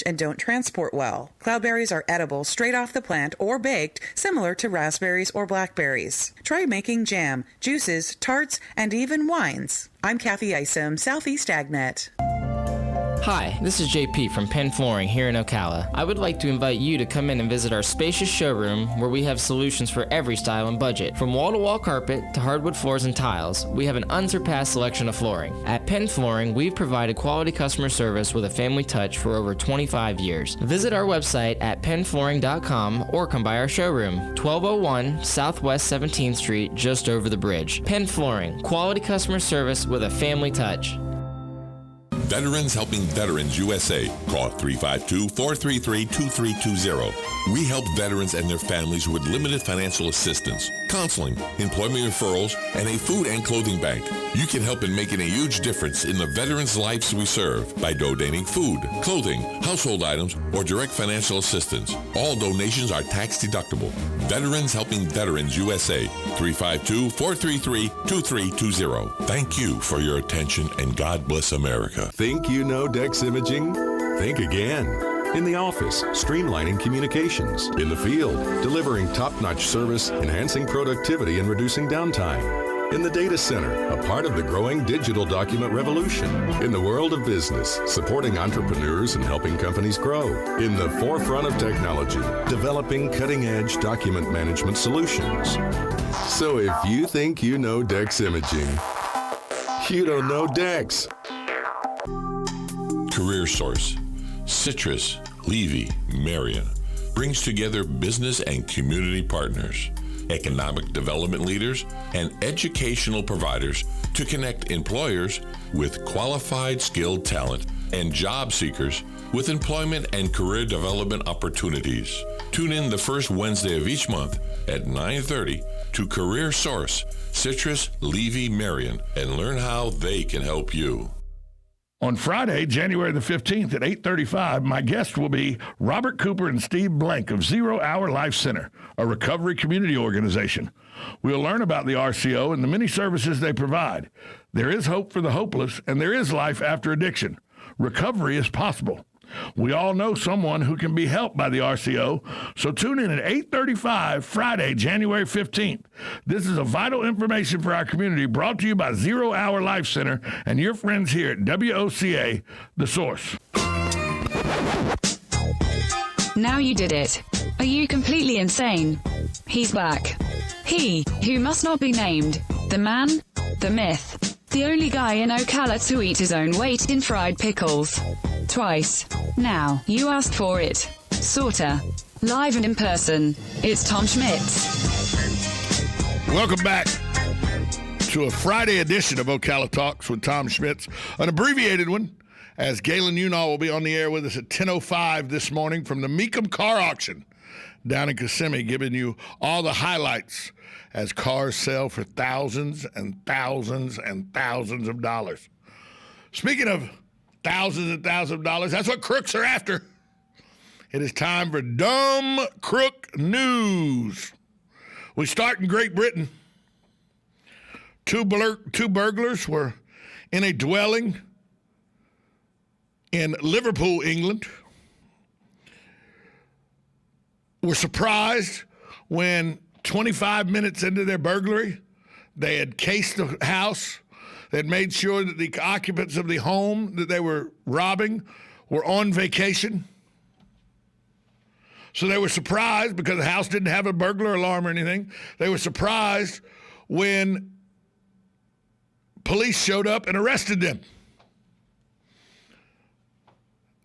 and don't transport well. Cloudberries are edible straight off the plant or baked, similar to raspberries or blackberries. Try making jam, juices, tarts, and even wines. I'm Kathy Isom, Southeast AgNet. Hi, this is JP from Penn Flooring here in Ocala. I would like to invite you to come in and visit our spacious showroom where we have solutions for every style and budget. From wall-to-wall carpet to hardwood floors and tiles, we have an unsurpassed selection of flooring. At Penn Flooring, we've provided quality customer service with a family touch for over 25 years. Visit our website at pennflooring.com or come by our showroom, 1201 Southwest 17th Street, just over the bridge. Penn Flooring, quality customer service with a family touch. Veterans Helping Veterans USA. Call 352-433-2320. We help veterans and their families with limited financial assistance, counseling, employment referrals, and a food and clothing bank. You can help in making a huge difference in the veterans' lives we serve by donating food, clothing, household items, or direct financial assistance. All donations are tax deductible. Veterans Helping Veterans USA. 352-433-2320. Thank you for your attention, and God bless America. Think you know Dex Imaging? Think again. In the office, streamlining communications. In the field, delivering top-notch service, enhancing productivity and reducing downtime. In the data center, a part of the growing digital document revolution. In the world of business, supporting entrepreneurs and helping companies grow. In the forefront of technology, developing cutting-edge document management solutions. So if you think you know Dex Imaging, you don't know Dex. Career Source, Citrus, Levy, Marion brings together business and community partners, economic development leaders, and educational providers to connect employers with qualified, skilled talent and job seekers with employment and career development opportunities. Tune in the first Wednesday of each month at 9:30 to Career Source, Citrus, Levy, Marion, and learn how they can help you. On Friday, January the 15th at 8:35, my guest will be Robert Cooper and Steve Blank of 0 Hour Life Center, a recovery community organization. We'll learn about the RCO and the many services they provide. There is hope for the hopeless, and there is life after addiction. Recovery is possible. We all know someone who can be helped by the RCO, so tune in at 8:35 Friday, January 15th. This is a vital information for our community brought to you by 0 Hour Life Center and your friends here at WOCA, The Source. Now you did it. Are you completely insane? He's back. He, who must not be named, the man, the myth, the only guy in Ocala to eat his own weight in fried pickles. Twice. Now, you asked for it. Sorta. Live and in person. It's Tom Schmitz. Welcome back to a Friday edition of Ocala Talks with Tom Schmitz, an abbreviated one, as Galen Unall will be on the air with us at 10:05 this morning from the Meekum Car Auction down in Kissimmee, giving you all the highlights as cars sell for thousands and thousands and thousands of dollars. Speaking of thousands and thousands of dollars, that's what crooks are after. It is time for Dumb Crook News. We start in Great Britain. Two burglars were in a dwelling in Liverpool, England. Were surprised when 25 minutes into their burglary, they had cased the house. They had made sure that the occupants of the home that they were robbing were on vacation. So they were surprised because the house didn't have a burglar alarm or anything. They were surprised when police showed up and arrested them.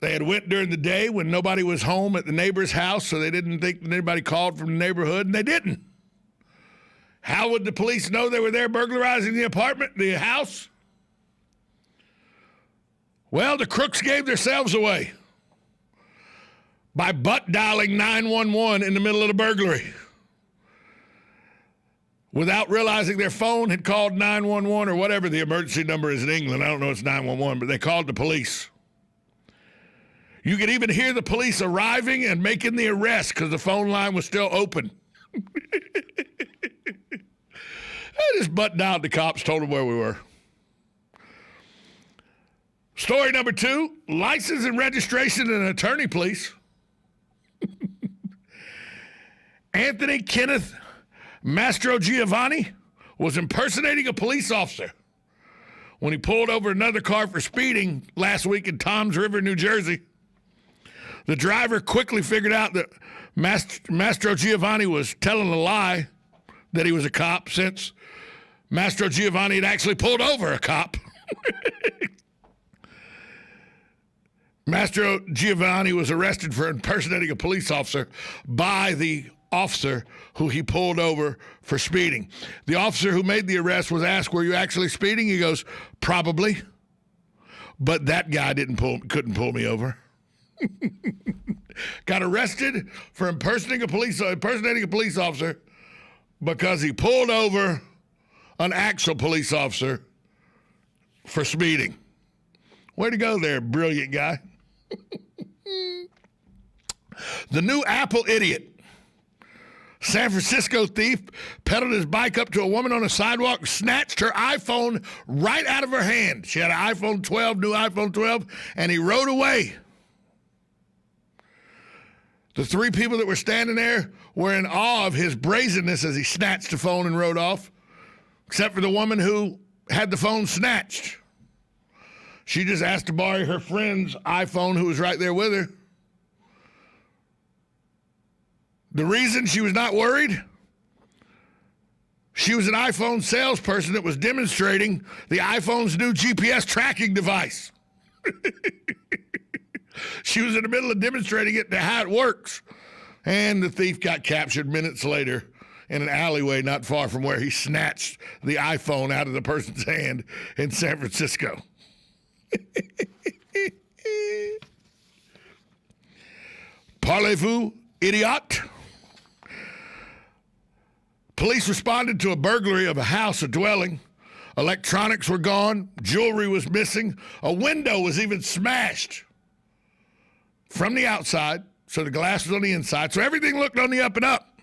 They had went during the day when nobody was home at the neighbor's house, so they didn't think that anybody called from the neighborhood, and they didn't. How would the police know they were there burglarizing the apartment, the house? Well, the crooks gave themselves away by butt dialing 911 in the middle of the burglary without realizing their phone had called 911 or whatever the emergency number is in England. I don't know it's 911, but they called the police. You could even hear the police arriving and making the arrest because the phone line was still open. I just butt dialed the cops, told them where we were. Story number 2, license and registration and attorney, please. Anthony Kenneth Mastrogiovanni was impersonating a police officer when he pulled over another car for speeding last week in Toms River, New Jersey. The driver quickly figured out that Mastrogiovanni was telling a lie, that he was a cop, since Mastrogiovanni had actually pulled over a cop. Mastrogiovanni was arrested for impersonating a police officer by the officer who he pulled over for speeding. The officer who made the arrest was asked, "Were you actually speeding?" He goes, "Probably, but that guy couldn't pull me over." Got arrested for impersonating a police officer because he pulled over an actual police officer for speeding. Way to go there, brilliant guy. The new Apple idiot. San Francisco thief pedaled his bike up to a woman on a sidewalk, snatched her iPhone right out of her hand. She had an iPhone 12, new iPhone 12, and he rode away. The 3 people that were standing there were in awe of his brazenness as he snatched the phone and rode off, except for the woman who had the phone snatched. She just asked to borrow her friend's iPhone, who was right there with her. The reason she was not worried? She was an iPhone salesperson that was demonstrating the iPhone's new GPS tracking device. She was in the middle of demonstrating it to how it works. And the thief got captured minutes later in an alleyway not far from where he snatched the iPhone out of the person's hand in San Francisco. Parlez-vous, idiot? Police responded to a burglary of a house, a dwelling. Electronics were gone. Jewelry was missing. A window was even smashed from the outside, so the glass was on the inside. So everything looked on the up and up.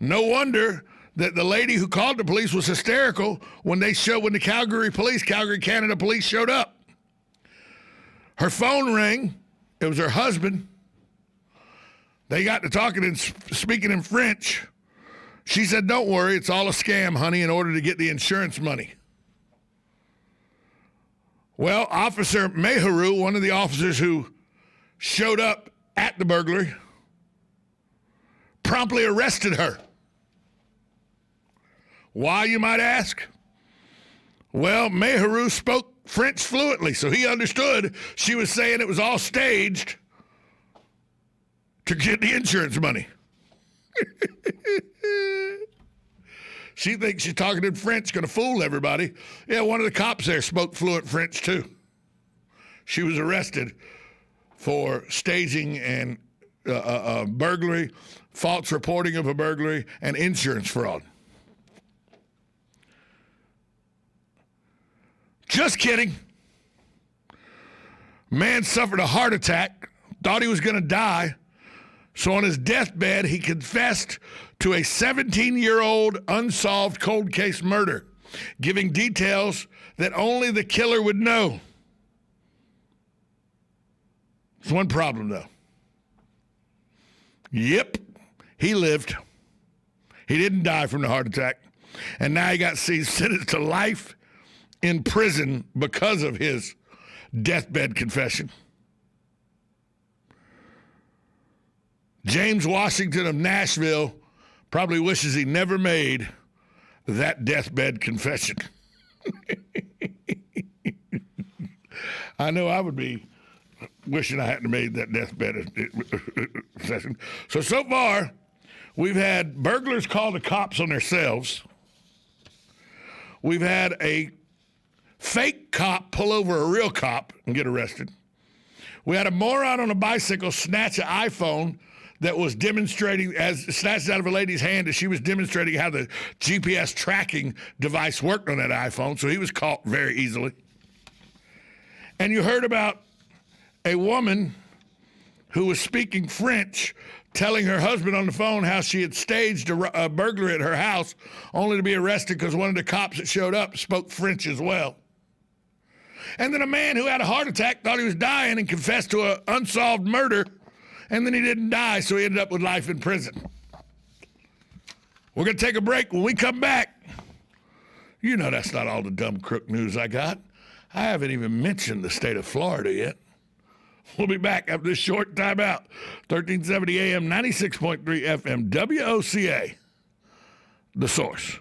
No wonder that the lady who called the police was hysterical when the Calgary Canada police showed up. Her phone rang. It was her husband. They got to talking and speaking in French. She said, "Don't worry, it's all a scam, honey, in order to get the insurance money." Well, Officer Meharu, one of the officers who showed up at the burglary, promptly arrested her. Why, you might ask? Well, Meharu spoke French fluently, so he understood she was saying it was all staged to get the insurance money. She thinks she's talking in French, going to fool everybody. Yeah, one of the cops there spoke fluent French too. She was arrested for staging and a burglary, false reporting of a burglary, and insurance fraud. Just kidding. Man suffered a heart attack, thought he was going to die. So on his deathbed, he confessed to a 17-year-old unsolved cold case murder, giving details that only the killer would know. There's one problem, though. Yep, he lived. He didn't die from the heart attack. And now he got sentenced to life in prison because of his deathbed confession. James Washington of Nashville probably wishes he never made that deathbed confession. I know I would be wishing I hadn't made that deathbed confession. So far, we've had burglars call the cops on themselves. We've had a fake cop pull over a real cop and get arrested. We had a moron on a bicycle snatch an iPhone that was demonstrating, snatched out of a lady's hand as she was demonstrating how the GPS tracking device worked on that iPhone, so he was caught very easily. And you heard about a woman who was speaking French telling her husband on the phone how she had staged a burglary at her house only to be arrested because one of the cops that showed up spoke French as well. And then a man who had a heart attack thought he was dying and confessed to an unsolved murder, and then he didn't die, so he ended up with life in prison. We're going to take a break. When we come back, you know that's not all the dumb crook news I got. I haven't even mentioned the state of Florida yet. We'll be back after this short timeout. 1370 AM, 96.3 FM, WOCA, The Source.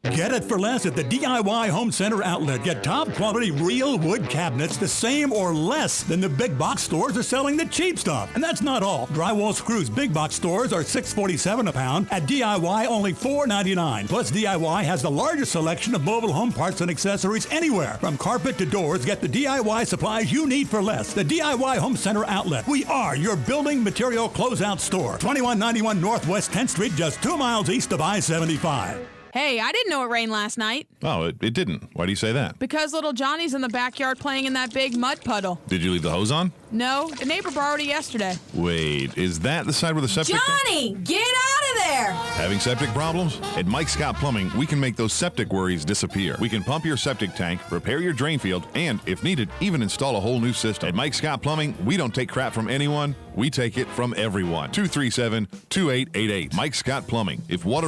Get it for less at the DIY Home Center outlet. Get top quality real wood cabinets the same or less than the big box stores are selling the cheap stuff. And that's not all. Drywall screws big box stores are $6.47 a pound. At DIY, only $4.99. Plus, DIY has the largest selection of mobile home parts and accessories anywhere. From carpet to doors, get the DIY supplies you need for less. The DIY Home Center outlet. We are your building material closeout store. 2191 Northwest 10th Street, just 2 miles east of I-75. Hey, I didn't know it rained last night. Oh, it didn't. Why do you say that? Because little Johnny's in the backyard playing in that big mud puddle. Did you leave the hose on? No, the neighbor borrowed it yesterday. Wait, is that the side where the septic... Johnny, get out of there! Having septic problems? At Mike Scott Plumbing, we can make those septic worries disappear. We can pump your septic tank, repair your drain field, and, if needed, even install a whole new system. At Mike Scott Plumbing, we don't take crap from anyone. We take it from everyone. 237-2888. Mike Scott Plumbing. If water